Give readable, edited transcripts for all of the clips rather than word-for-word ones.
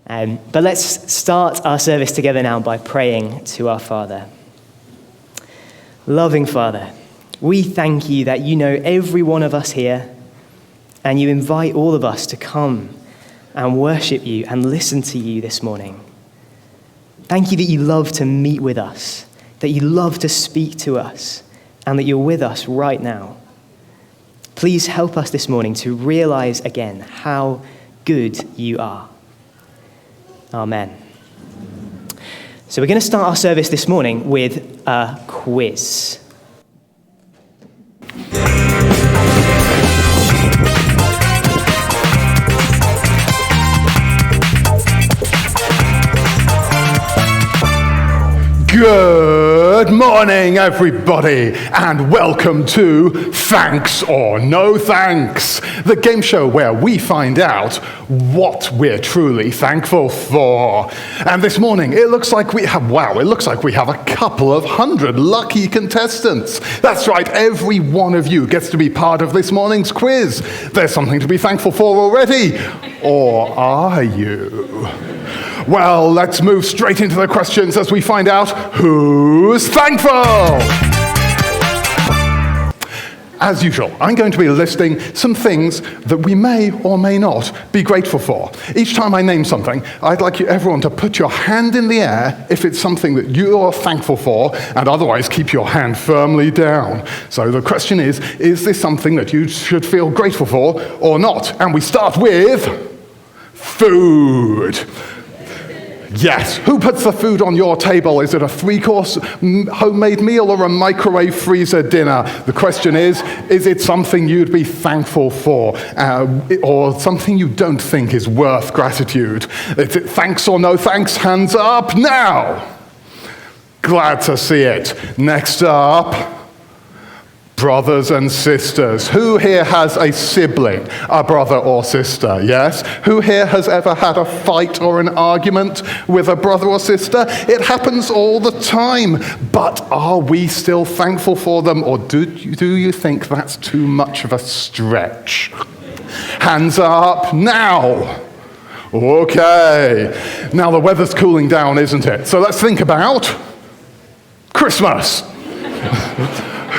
But let's start our service together now by praying to our Father. Loving Father, we thank you that you know every one of us here, and you invite all of us to come and worship you and listen to you this morning. Thank you that you love to meet with us, that you love to speak to us, and that you're with us right now. Please help us this morning to realize again how good you are. Amen. So we're going to start our service this morning with a quiz. Good morning, everybody, and welcome to Thanks or No Thanks, the game show where we find out what we're truly thankful for. And this morning, it looks like we have a couple of hundred lucky contestants. That's right, every one of you gets to be part of this morning's quiz. There's something to be thankful for already. Or are you? Well, let's move straight into the questions as we find out who's thankful. As usual, I'm going to be listing some things that we may or may not be grateful for. Each time I name something, I'd like everyone to put your hand in the air if it's something that you're thankful for, and otherwise keep your hand firmly down. So the question is this something that you should feel grateful for or not? And we start with food. Yes. Who puts the food on your table? Is it a 3-course homemade meal or a microwave freezer dinner? The question is it something you'd be thankful for or something you don't think is worth gratitude? Is it thanks or no thanks? Hands up now. Glad to see it. Next up, brothers and sisters. Who here has a sibling, a brother or sister? Yes? Who here has ever had a fight or an argument with a brother or sister? It happens all the time. But are we still thankful for them, or do you think that's too much of a stretch? Hands up now. Okay. Now the weather's cooling down, isn't it? So let's think about Christmas.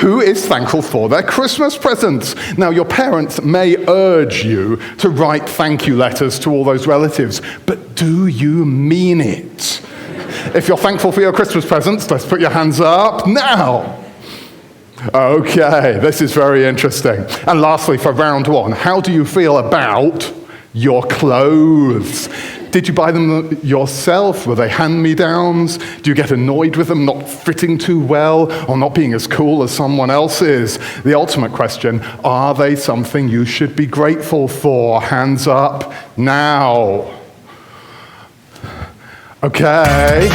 Who is thankful for their Christmas presents? Now, your parents may urge you to write thank you letters to all those relatives, but do you mean it? If you're thankful for your Christmas presents, let's put your hands up now. Okay, this is very interesting. And lastly, for round one, how do you feel about your clothes? Did you buy them yourself? Were they hand-me-downs? Do you get annoyed with them not fitting too well or not being as cool as someone else's? The ultimate question, are they something you should be grateful for? Hands up now. Okay.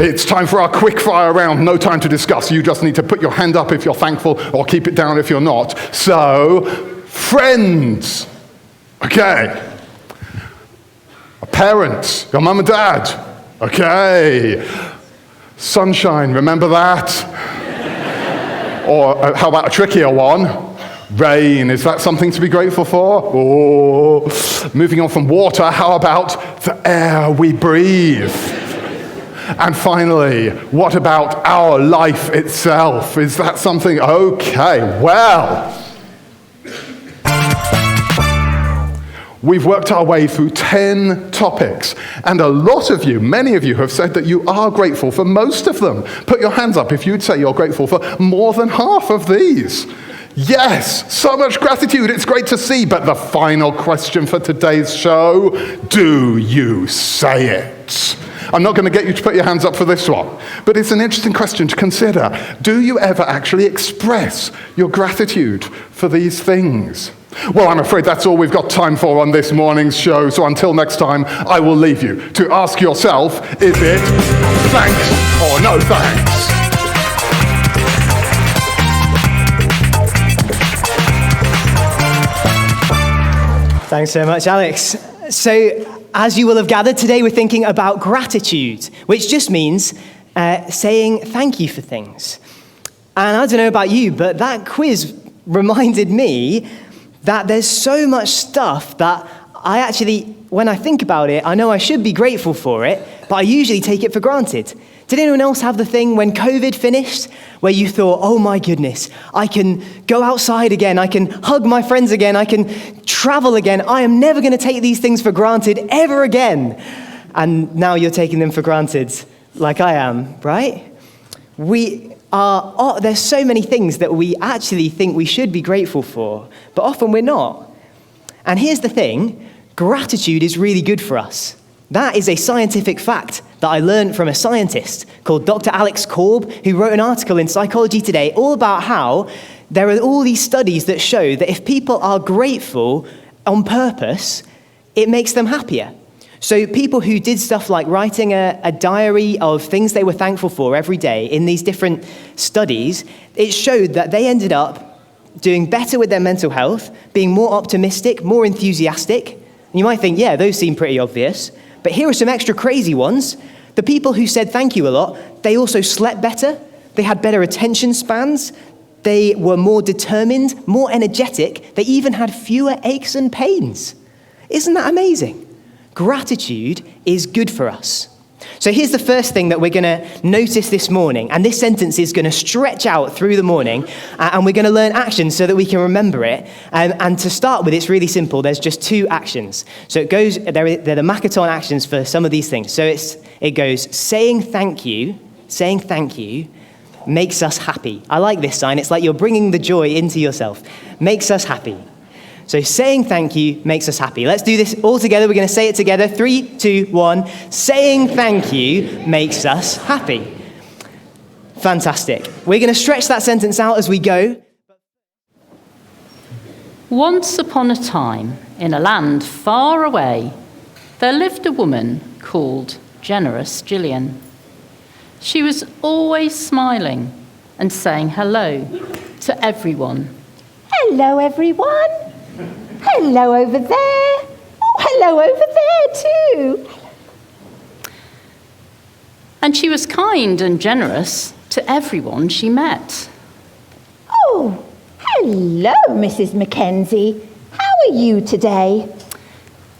It's time for our quick fire round. No time to discuss. You just need to put your hand up if you're thankful or keep it down if you're not. So, friends. Okay. Parents, your mum and dad. Okay. Sunshine, remember that? Or how about a trickier one? Rain, is that something to be grateful for? Oh. Moving on from water, how about the air we breathe? And finally, what about our life itself? Is that something? Okay, well, we've worked our way through 10 topics, and many of you have said that you are grateful for most of them. Put your hands up if you'd say you're grateful for more than half of these. Yes, so much gratitude, it's great to see, but the final question for today's show, do you say it? I'm not going to get you to put your hands up for this one, but it's an interesting question to consider. Do you ever actually express your gratitude for these things? Well, I'm afraid that's all we've got time for on this morning's show, so until next time, I will leave you to ask yourself, is it thanks or no thanks? Thanks so much, Alex. So, as you will have gathered, today we're thinking about gratitude, which just means saying thank you for things. And I don't know about you, but that quiz reminded me that there's so much stuff that I actually, when I think about it, I know I should be grateful for it, but I usually take it for granted. Did anyone else have the thing when COVID finished, where you thought, oh my goodness, I can go outside again, I can hug my friends again, I can travel again, I am never going to take these things for granted ever again. And now you're taking them for granted like I am, right? There's so many things that we actually think we should be grateful for, but often we're not. And here's the thing, gratitude is really good for us. That is a scientific fact that I learned from a scientist called Dr. Alex Korb, who wrote an article in Psychology Today all about how there are all these studies that show that if people are grateful on purpose, it makes them happier. So people who did stuff like writing a diary of things they were thankful for every day in these different studies, it showed that they ended up doing better with their mental health, being more optimistic, more enthusiastic. And you might think, yeah, those seem pretty obvious. But here are some extra crazy ones. The people who said thank you a lot, they also slept better. They had better attention spans. They were more determined, more energetic. They even had fewer aches and pains. Isn't that amazing? Gratitude is good for us. So here's the first thing that we're going to notice this morning, and this sentence is going to stretch out through the morning, and we're going to learn actions so that we can remember it. And to start with, it's really simple. There's just 2 actions. So they're the Makaton actions for some of these things. So it goes, saying thank you makes us happy. I like this sign. It's like you're bringing the joy into yourself. Makes us happy. So saying thank you makes us happy. Let's do this all together. We're going to say it together. 3, 2, 1. Saying thank you makes us happy. Fantastic. We're going to stretch that sentence out as we go. Once upon a time, in a land far away, there lived a woman called Generous Gillian. She was always smiling and saying hello to everyone. Hello, everyone. Hello over there. Oh, hello over there too. And she was kind and generous to everyone she met. Oh, hello, Mrs. Mackenzie. How are you today?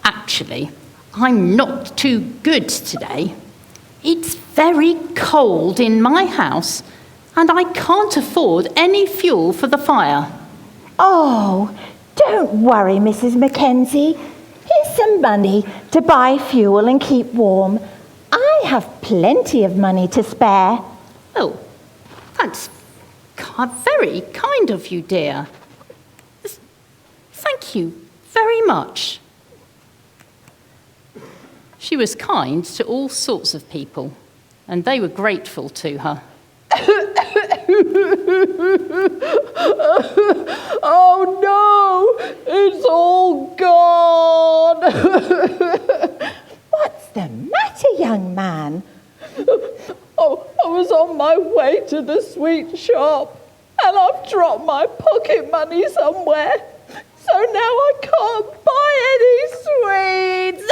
Actually, I'm not too good today. It's very cold in my house, and I can't afford any fuel for the fire. Oh, don't worry, Mrs. Mackenzie. Here's some money to buy fuel and keep warm. I have plenty of money to spare. Oh, that's very kind of you, dear. Thank you very much. She was kind to all sorts of people, and they were grateful to her. Oh no, it's all gone. What's the matter, young man? Oh, I was on my way to the sweet shop and I've dropped my pocket money somewhere. So now I can't buy any sweets.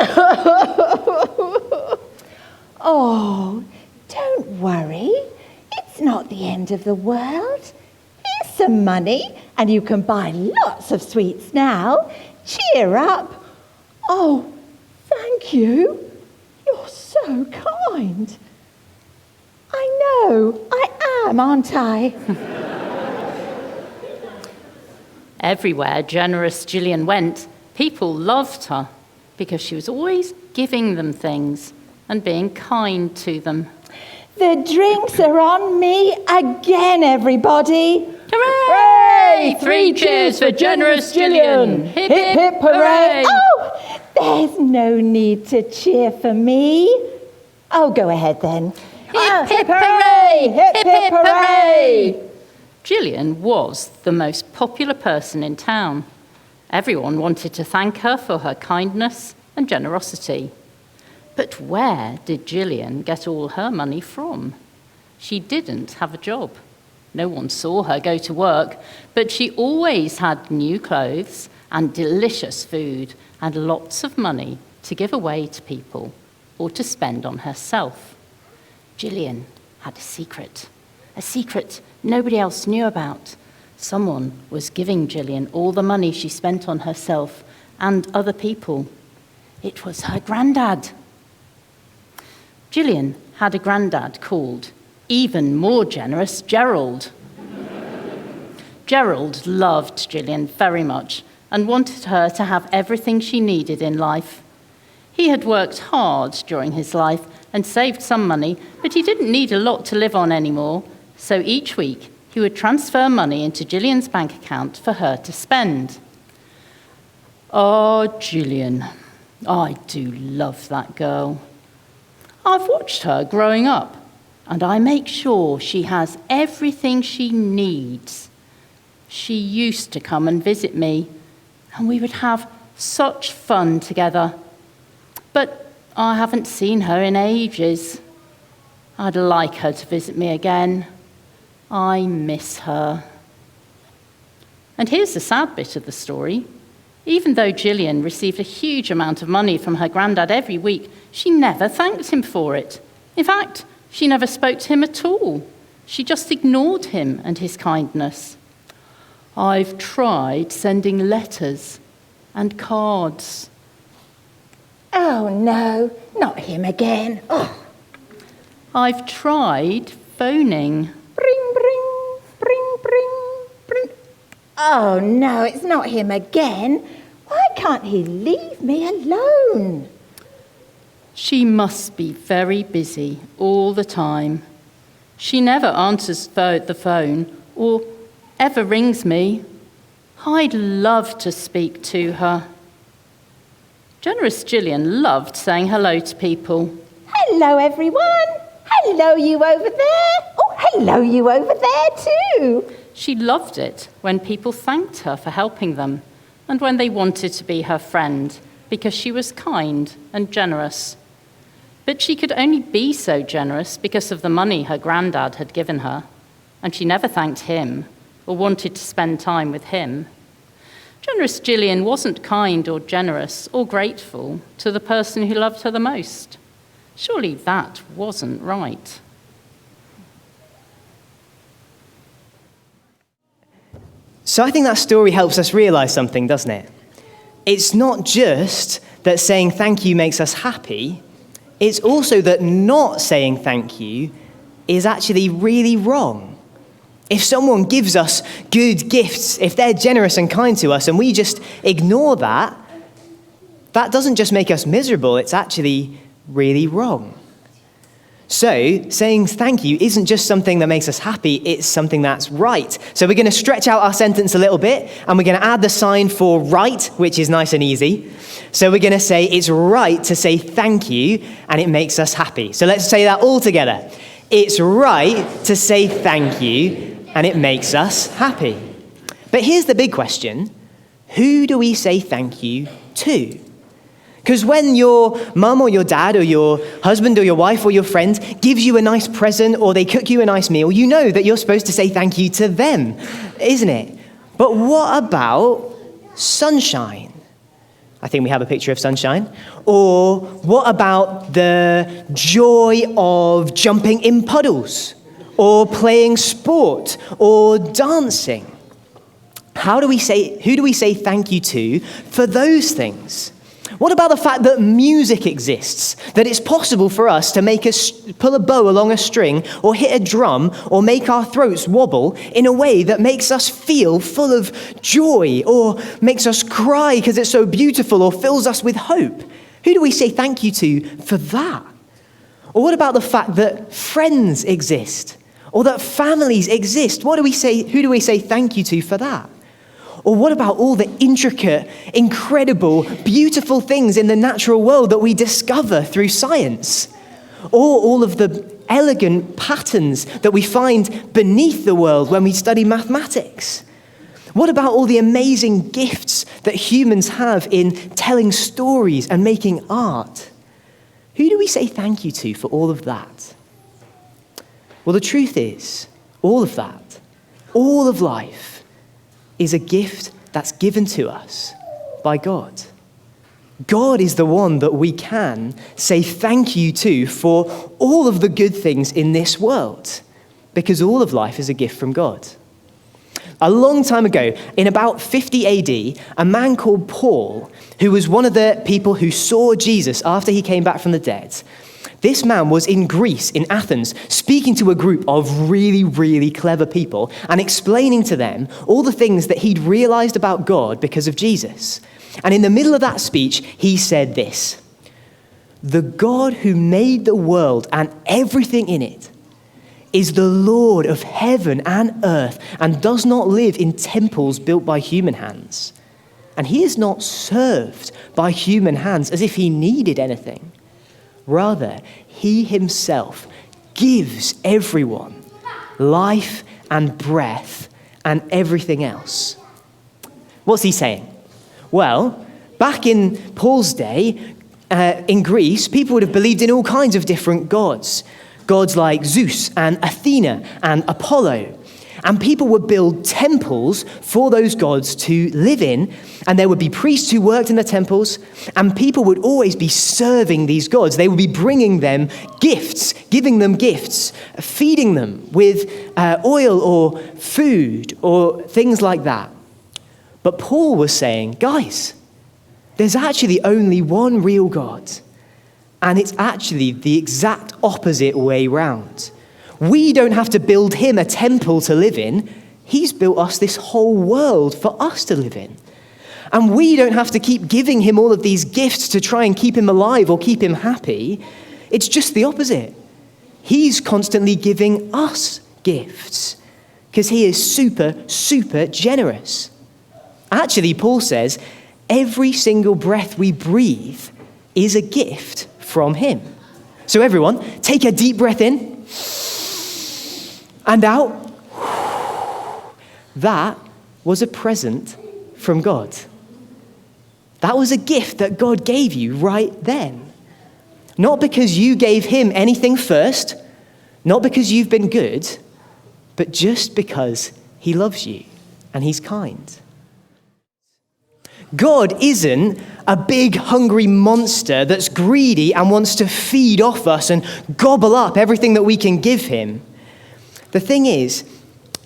Oh, don't worry. It's not the end of the world. Here's some money, and you can buy lots of sweets now. Cheer up. Oh, thank you. You're so kind. I know, I am, aren't I? Everywhere Generous Gillian went, people loved her because she was always giving them things and being kind to them. The drinks are on me again, everybody. Hooray! 3 cheers for Generous Gillian. Hip, hip, hip, hooray! Oh, there's no need to cheer for me. Oh, go ahead then. Hip, hip, hooray! Hip, hip, hooray! Gillian was the most popular person in town. Everyone wanted to thank her for her kindness and generosity. But where did Gillian get all her money from? She didn't have a job. No one saw her go to work, but she always had new clothes and delicious food and lots of money to give away to people or to spend on herself. Gillian had a secret nobody else knew about. Someone was giving Gillian all the money she spent on herself and other people. It was her granddad. Gillian had a granddad called, even more generous, Gerald. Gerald loved Gillian very much and wanted her to have everything she needed in life. He had worked hard during his life and saved some money, but he didn't need a lot to live on anymore, so each week he would transfer money into Gillian's bank account for her to spend. Oh, Gillian, I do love that girl. I've watched her growing up, and I make sure she has everything she needs. She used to come and visit me, and we would have such fun together. But I haven't seen her in ages. I'd like her to visit me again. I miss her. And here's the sad bit of the story. Even though Gillian received a huge amount of money from her granddad every week, she never thanked him for it. In fact, she never spoke to him at all. She just ignored him and his kindness. I've tried sending letters and cards. Oh no, not him again. Oh. I've tried phoning. Bring, bring, bring, bring, bring. Oh no, it's not him again. Why can't he leave me alone? She must be very busy all the time. She never answers the phone or ever rings me. I'd love to speak to her. Generous Gillian loved saying hello to people. Hello, everyone. Hello, you over there. Oh, hello, you over there too. She loved it when people thanked her for helping them and when they wanted to be her friend because she was kind and generous. But she could only be so generous because of the money her granddad had given her, and she never thanked him or wanted to spend time with him. Generous Gillian wasn't kind or generous or grateful to the person who loved her the most. Surely that wasn't right. So I think that story helps us realize something, doesn't it? It's not just that saying thank you makes us happy, it's also that not saying thank you is actually really wrong. If someone gives us good gifts, if they're generous and kind to us, and we just ignore that, that doesn't just make us miserable, it's actually really wrong. So, saying thank you isn't just something that makes us happy, it's something that's right. So we're going to stretch out our sentence a little bit, and we're going to add the sign for right, which is nice and easy. So we're going to say it's right to say thank you, and it makes us happy. So let's say that all together. It's right to say thank you, and it makes us happy. But here's the big question. Who do we say thank you to? Because when your mum or your dad or your husband or your wife or your friend gives you a nice present or they cook you a nice meal, you know that you're supposed to say thank you to them, isn't it? But what about sunshine? I think we have a picture of sunshine. Or what about the joy of jumping in puddles or playing sport or dancing? Who do we say thank you to for those things? What about the fact that music exists, that it's possible for us to pull a bow along a string or hit a drum or make our throats wobble in a way that makes us feel full of joy or makes us cry because it's so beautiful or fills us with hope? Who do we say thank you to for that? Or what about the fact that friends exist or that families exist? Who do we say thank you to for that? Or what about all the intricate, incredible, beautiful things in the natural world that we discover through science? Or all of the elegant patterns that we find beneath the world when we study mathematics? What about all the amazing gifts that humans have in telling stories and making art? Who do we say thank you to for all of that? Well, the truth is, all of that, all of life, is a gift that's given to us by God. God is the one that we can say thank you to for all of the good things in this world, because all of life is a gift from God. A long time ago, in about 50 AD, a man called Paul, who was one of the people who saw Jesus after he came back from the dead, this man was in Greece, in Athens, speaking to a group of really, really clever people and explaining to them all the things that he'd realized about God because of Jesus. And in the middle of that speech, he said this: "The God who made the world and everything in it is the Lord of heaven and earth and does not live in temples built by human hands. And he is not served by human hands as if he needed anything. Rather, he himself gives everyone life and breath and everything else." What's he saying? Well, back in Paul's day, in Greece, people would have believed in all kinds of different gods. Gods like Zeus and Athena and Apollo. And people would build temples for those gods to live in, and there would be priests who worked in the temples, and people would always be serving these gods. They would be bringing them gifts, giving them gifts, feeding them with oil or food or things like that. But Paul was saying, guys, there's actually only one real God, and it's actually the exact opposite way round. We don't have to build him a temple to live in. He's built us this whole world for us to live in. And we don't have to keep giving him all of these gifts to try and keep him alive or keep him happy. It's just the opposite. He's constantly giving us gifts because he is super, super generous. Actually, Paul says, every single breath we breathe is a gift from him. So everyone, take a deep breath in and out. That was a present from God. That was a gift that God gave you right then. Not because you gave him anything first, not because you've been good, but just because he loves you and he's kind. God isn't a big hungry monster that's greedy and wants to feed off us and gobble up everything that we can give him. The thing is,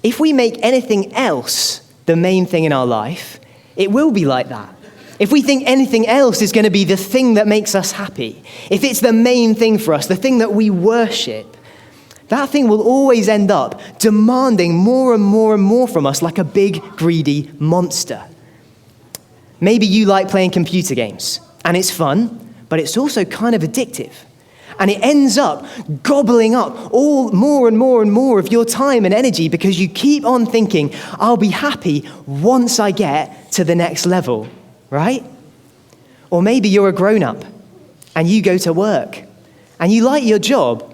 if we make anything else the main thing in our life, it will be like that. If we think anything else is going to be the thing that makes us happy, if it's the main thing for us, the thing that we worship, that thing will always end up demanding more and more and more from us like a big greedy monster. Maybe you like playing computer games, and it's fun, but it's also kind of addictive. And it ends up gobbling up all more and more and more of your time and energy because you keep on thinking, I'll be happy once I get to the next level, right? Or maybe you're a grown-up, and you go to work, and you like your job,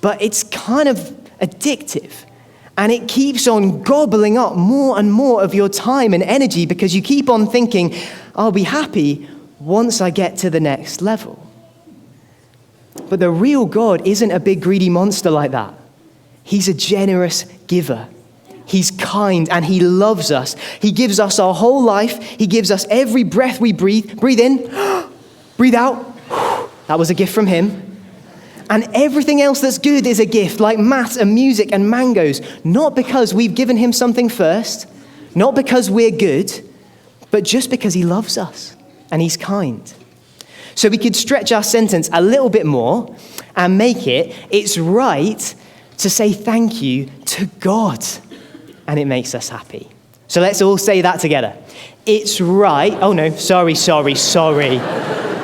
but it's kind of addictive. And it keeps on gobbling up more and more of your time and energy because you keep on thinking, I'll be happy once I get to the next level. But the real God isn't a big greedy monster like that. He's a generous giver. He's kind and he loves us. He gives us our whole life. He gives us every breath we breathe. Breathe in, breathe out. That was a gift from him. And everything else that's good is a gift, like maths and music and mangoes, not because we've given him something first, not because we're good, but just because he loves us and he's kind. So we could stretch our sentence a little bit more and make it's right to say thank you to God, and it makes us happy. So let's all say that together. It's right. Oh no, sorry.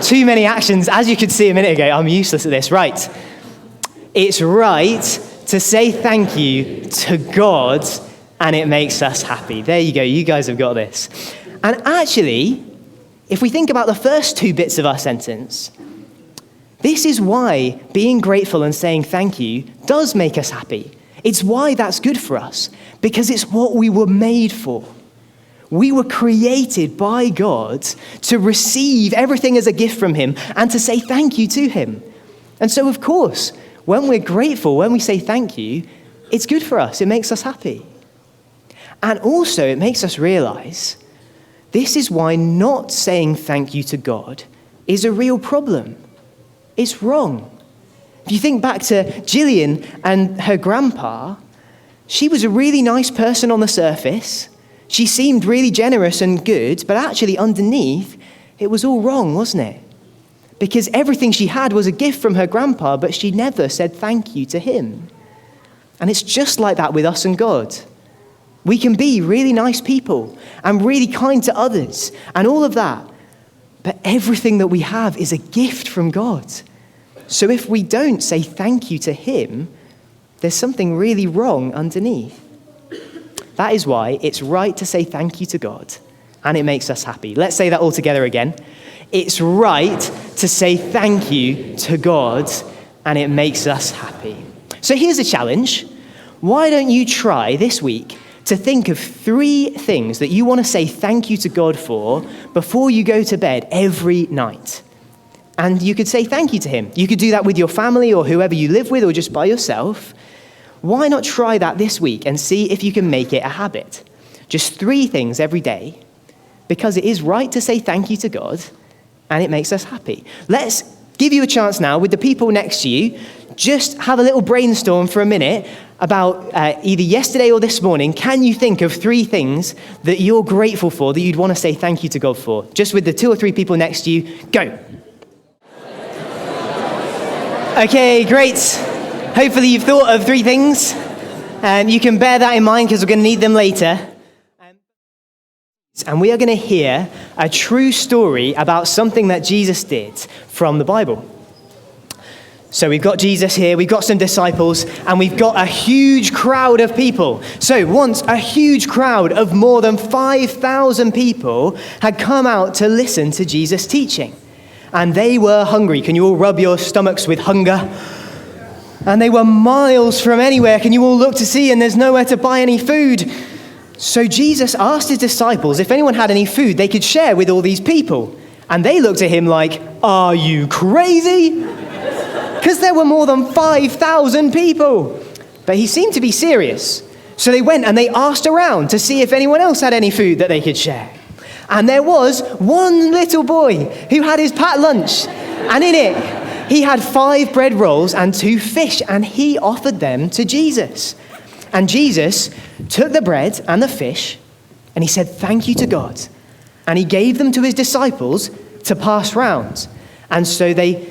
Too many actions. As you could see a minute ago, I'm useless at this. Right. It's right to say thank you to God, and it makes us happy. There you go. You guys have got this. And actually, if we think about the first two bits of our sentence, this is why being grateful and saying thank you does make us happy. It's why that's good for us, because it's what we were made for. We were created by God to receive everything as a gift from him and to say thank you to him. And so, of course, when we're grateful, when we say thank you, it's good for us. It makes us happy. And also, it makes us realize this is why not saying thank you to God is a real problem. It's wrong. If you think back to Gillian and her grandpa, She was a really nice person on the surface. She seemed really generous and good, but actually underneath, it was all wrong, wasn't it? Because everything she had was a gift from her grandpa, but she never said thank you to him. And it's just like that with us and God. We can be really nice people and really kind to others and all of that. But everything that we have is a gift from God. So if we don't say thank you to him, there's something really wrong underneath. That is why it's right to say thank you to God, and it makes us happy. Let's say that all together again. It's right to say thank you to God, and it makes us happy. So here's a challenge. Why don't you try this week to think of 3 things that you want to say thank you to God for before you go to bed every night? And you could say thank you to him. You could do that with your family or whoever you live with or just by yourself. Why not try that this week and see if you can make it a habit? Just 3 things every day, because it is right to say thank you to God, and it makes us happy. Let's give you a chance now with the people next to you. Just have a little brainstorm for a minute about either yesterday or this morning. Can you think of 3 things that you're grateful for, that you'd want to say thank you to God for? Just with the 2 or 3 people next to you, go. Okay, great. Hopefully you've thought of 3 things. You can bear that in mind because we're going to need them later. And we are going to hear a true story about something that Jesus did from the Bible. So we've got Jesus here, we've got some disciples, and we've got a huge crowd of people. So once a huge crowd of more than 5,000 people had come out to listen to Jesus' teaching. And they were hungry. Can you all rub your stomachs with hunger? And they were miles from anywhere. Can you all look to see? And there's nowhere to buy any food. So Jesus asked his disciples if anyone had any food they could share with all these people. And they looked at him like, "Are you crazy?" Because there were more than 5,000 people. But he seemed to be serious. So they went and they asked around to see if anyone else had any food that they could share. And there was one little boy who had his packed lunch. And in it, he had 5 bread rolls and 2 fish. And he offered them to Jesus. And Jesus took the bread and the fish, and he said, "Thank you to God." And he gave them to his disciples to pass round. And so they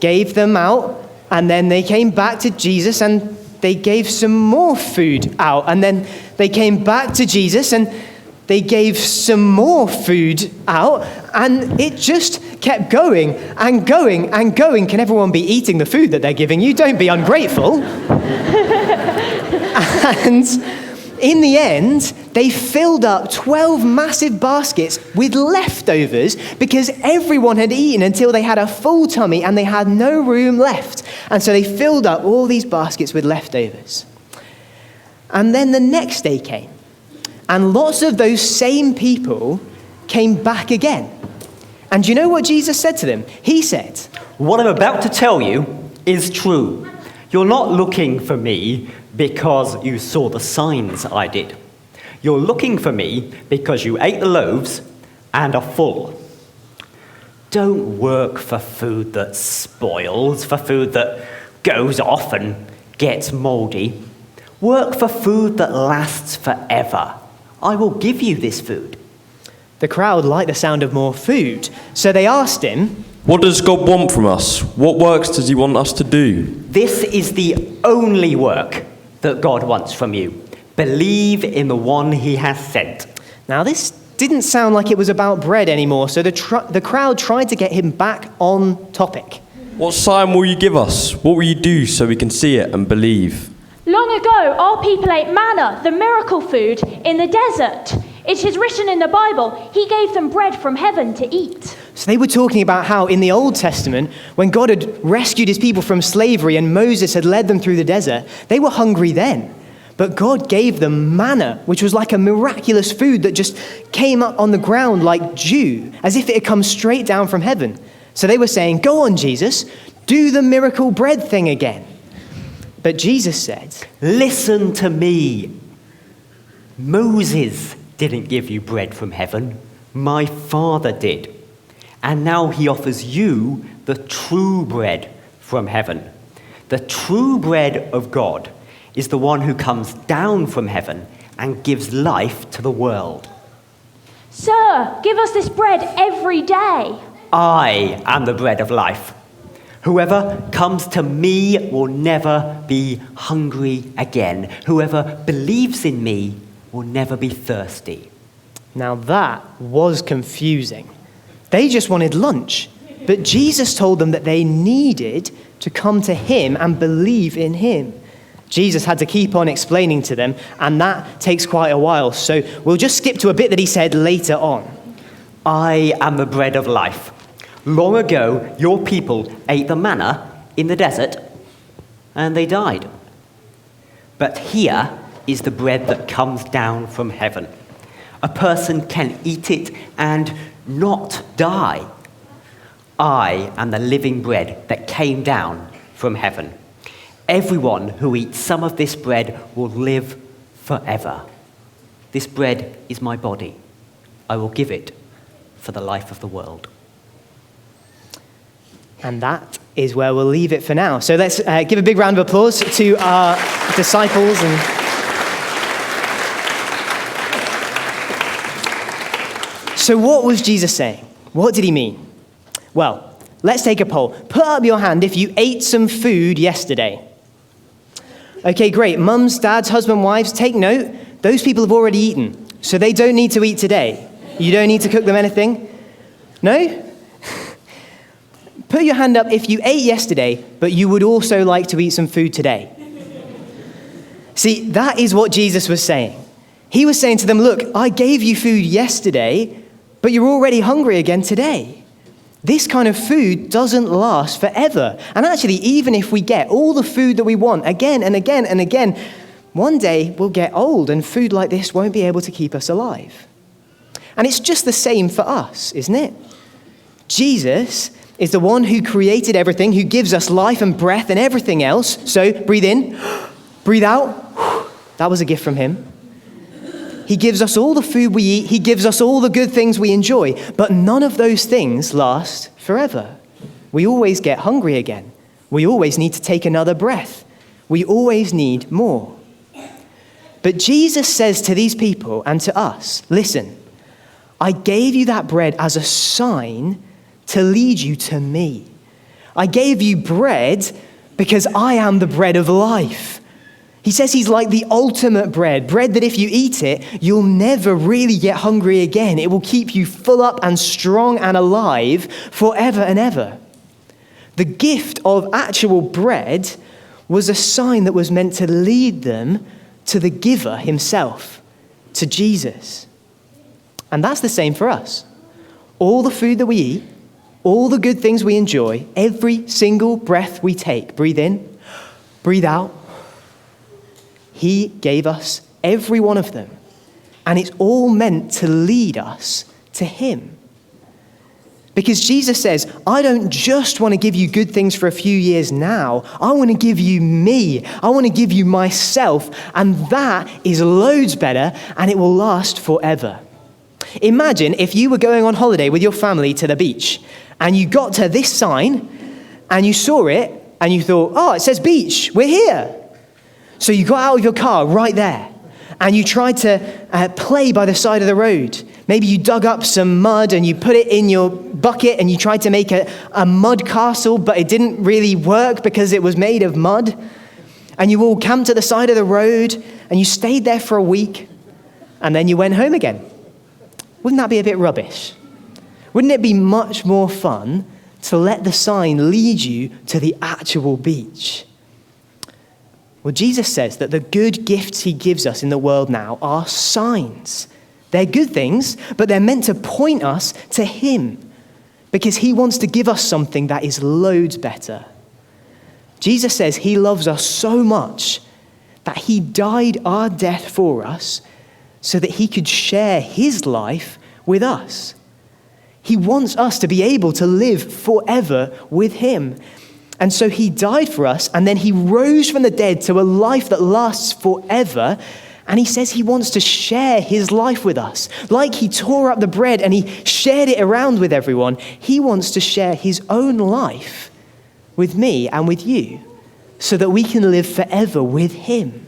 gave them out, and then they came back to Jesus, and they gave some more food out. And then they came back to Jesus, and they gave some more food out. And it just kept going and going and going. Can everyone be eating the food that they're giving you? Don't be ungrateful. And in the end, they filled up 12 massive baskets with leftovers because everyone had eaten until they had a full tummy and they had no room left. And so they filled up all these baskets with leftovers. And then the next day came, and lots of those same people came back again. And do you know what Jesus said to them? He said, "What I'm about to tell you is true. You're not looking for me because you saw the signs I did. You're looking for me because you ate the loaves and are full. Don't work for food that spoils, for food that goes off and gets moldy. Work for food that lasts forever. I will give you this food." The crowd liked the sound of more food. So they asked him, "What does God want from us? What works does he want us to do?" This is the only work that God wants from you. Believe in the one he has sent. Now this didn't sound like it was about bread anymore, so the crowd tried to get him back on topic. "What sign will you give us? What will you do so we can see it and believe?" Long ago, our people ate manna, the miracle food, in the desert. It is written in the Bible, he gave them bread from heaven to eat. So they were talking about how in the Old Testament, when God had rescued his people from slavery and Moses had led them through the desert, they were hungry then. But God gave them manna, which was like a miraculous food that just came up on the ground like dew, as if it had come straight down from heaven. So they were saying, "Go on, Jesus, do the miracle bread thing again." But Jesus said, Listen to me. Moses didn't give you bread from heaven. My Father did. And now he offers you the true bread from heaven. The true bread of God is the one who comes down from heaven and gives life to the world. Sir, give us this bread every day. I am the bread of life. Whoever comes to me will never be hungry again. Whoever believes in me will never be thirsty. Now that was confusing. They just wanted lunch, but Jesus told them that they needed to come to him and believe in him. Jesus had to keep on explaining to them, and that takes quite a while, so we'll just skip to a bit that he said later on. I am the bread of life. Long ago, your people ate the manna in the desert, and they died. But here is the bread that comes down from heaven. A person can eat it and not die. I am the living bread that came down from heaven. Everyone who eats some of this bread will live forever. This bread is my body. I will give it for the life of the world. And that is where we'll leave it for now. So let's give a big round of applause to our disciples. So what was Jesus saying? What did he mean? Well, let's take a poll. Put up your hand if you ate some food yesterday. Okay, great. Mums, dads, husband, wives, take note. Those people have already eaten, so they don't need to eat today. You don't need to cook them anything? No? Put your hand up if you ate yesterday, but you would also like to eat some food today. See, that is what Jesus was saying. He was saying to them, look, I gave you food yesterday, but you're already hungry again today. This kind of food doesn't last forever. And actually, even if we get all the food that we want again and again and again, one day we'll get old and food like this won't be able to keep us alive. And it's just the same for us, isn't it? Jesus is the one who created everything, who gives us life and breath and everything else. So breathe in, breathe out. That was a gift from him. He gives us all the food we eat. He gives us all the good things we enjoy. But none of those things last forever. We always get hungry again. We always need to take another breath. We always need more. But Jesus says to these people and to us, listen, I gave you that bread as a sign to lead you to me. I gave you bread because I am the bread of life. He says he's like the ultimate bread that if you eat it, you'll never really get hungry again. It will keep you full up and strong and alive forever and ever. The gift of actual bread was a sign that was meant to lead them to the giver himself, to Jesus. And that's the same for us. All the food that we eat, all the good things we enjoy, every single breath we take, breathe in, breathe out, he gave us every one of them. And it's all meant to lead us to him. Because Jesus says, I don't just want to give you good things for a few years now. I want to give you me. I want to give you myself. And that is loads better, and it will last forever. Imagine if you were going on holiday with your family to the beach, and you got to this sign, and you saw it, and you thought, oh, it says beach, we're here. So you got out of your car right there, and you tried to play by the side of the road. Maybe you dug up some mud and you put it in your bucket and you tried to make a mud castle, but it didn't really work because it was made of mud. And you all camped at the side of the road and you stayed there for a week and then you went home again. Wouldn't that be a bit rubbish? Wouldn't it be much more fun to let the sign lead you to the actual beach? Well, Jesus says that the good gifts he gives us in the world now are signs. They're good things, but they're meant to point us to him because he wants to give us something that is loads better. Jesus says he loves us so much that he died our death for us so that he could share his life with us. He wants us to be able to live forever with him. And so he died for us, and then he rose from the dead to a life that lasts forever. And he says he wants to share his life with us. Like he tore up the bread and he shared it around with everyone, he wants to share his own life with me and with you so that we can live forever with him.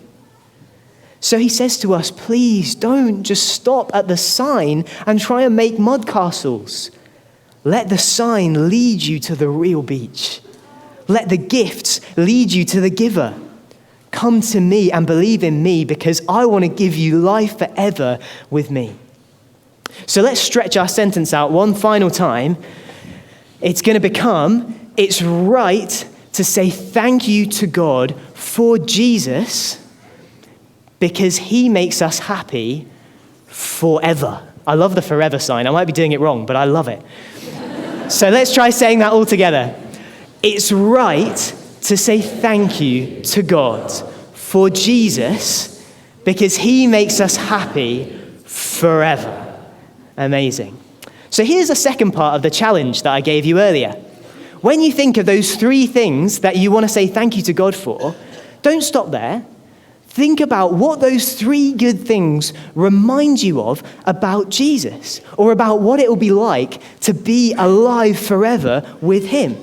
So he says to us, please don't just stop at the sign and try and make mud castles. Let the sign lead you to the real beach. Let the gifts lead you to the giver. Come to me and believe in me because I want to give you life forever with me. So let's stretch our sentence out one final time. It's going to become, it's right to say thank you to God for Jesus because he makes us happy forever. I love the forever sign. I might be doing it wrong, but I love it. So let's try saying that all together. It's right to say thank you to God for Jesus because he makes us happy forever. Amazing. So here's the second part of the challenge that I gave you earlier. When you think of those three things that you want to say thank you to God for, don't stop there. Think about what those three good things remind you of about Jesus, or about what it will be like to be alive forever with him.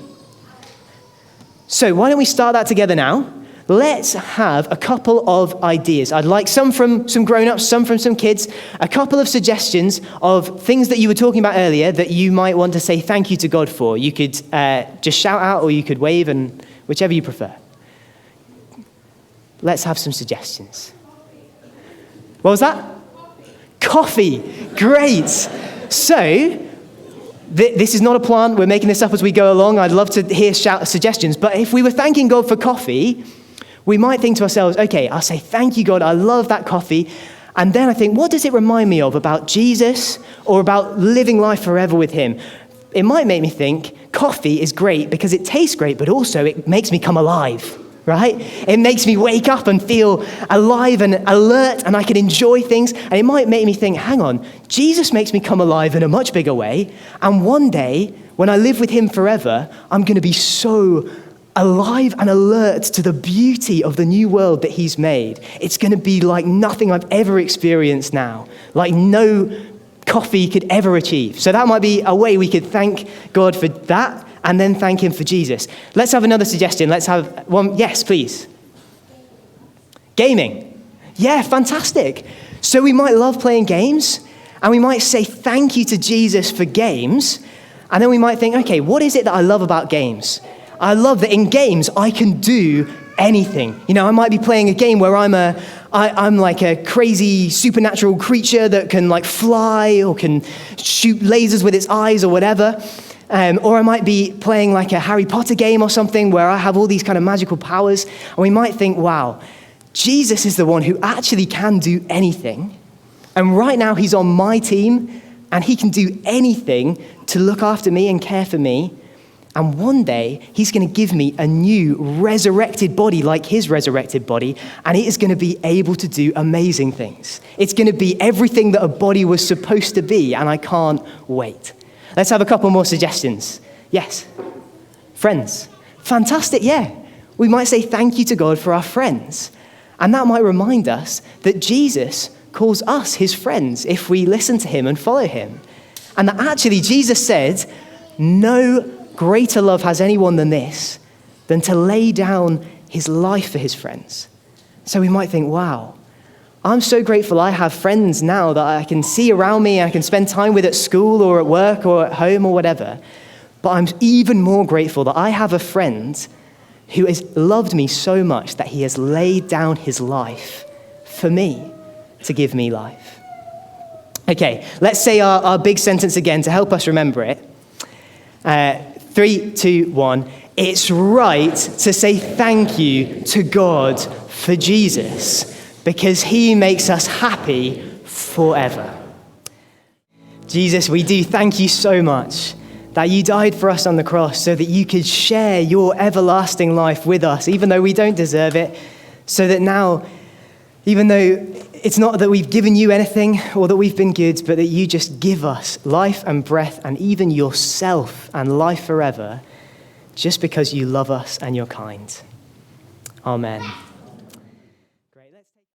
So why don't we start that together now? Let's have a couple of ideas. I'd like some from some grown-ups, some from some kids, a couple of suggestions of things that you were talking about earlier that you might want to say thank you to God for. You could just shout out or you could wave, and whichever you prefer. Let's have some suggestions. What was that? Coffee. Great. So, this is not a plan. We're making this up as we go along. I'd love to hear suggestions. But if we were thanking God for coffee, we might think to ourselves, okay, I'll say, thank you, God. I love that coffee. And then I think, what does it remind me of about Jesus or about living life forever with him? It might make me think coffee is great because it tastes great, but also it makes me come alive. Right? It makes me wake up and feel alive and alert, and I can enjoy things. And it might make me think, hang on, Jesus makes me come alive in a much bigger way. And one day, when I live with him forever, I'm going to be so alive and alert to the beauty of the new world that he's made. It's going to be like nothing I've ever experienced now, like no coffee could ever achieve. So that might be a way we could thank God for that, and then thank him for Jesus. Let's have another suggestion. Let's have one. Yes, please. Gaming. Yeah, fantastic. So we might love playing games, and we might say thank you to Jesus for games, and then we might think, okay, what is it that I love about games? I love that in games I can do anything. You know, I might be playing a game where I'm like a crazy supernatural creature that can like fly or can shoot lasers with its eyes or whatever. Or I might be playing like a Harry Potter game or something where I have all these kind of magical powers. And we might think, wow, Jesus is the one who actually can do anything. And right now he's on my team and he can do anything to look after me and care for me. And one day he's going to give me a new resurrected body like his resurrected body. And it is going to be able to do amazing things. It's going to be everything that a body was supposed to be. And I can't wait. Let's have a couple more suggestions. Yes. Friends. Fantastic, yeah. We might say thank you to God for our friends. And that might remind us that Jesus calls us his friends if we listen to him and follow him. And that actually Jesus said, no greater love has anyone than this, than to lay down his life for his friends. So we might think, wow, I'm so grateful I have friends now that I can see around me and I can spend time with at school or at work or at home or whatever. But I'm even more grateful that I have a friend who has loved me so much that he has laid down his life for me to give me life. Okay, let's say our big sentence again to help us remember it. 3, 2, 1. It's right to say thank you to God for Jesus, because he makes us happy forever. Jesus, we do thank you so much that you died for us on the cross so that you could share your everlasting life with us, even though we don't deserve it, so that now, even though it's not that we've given you anything or that we've been good, but that you just give us life and breath and even yourself and life forever, just because you love us and you're kind. Amen.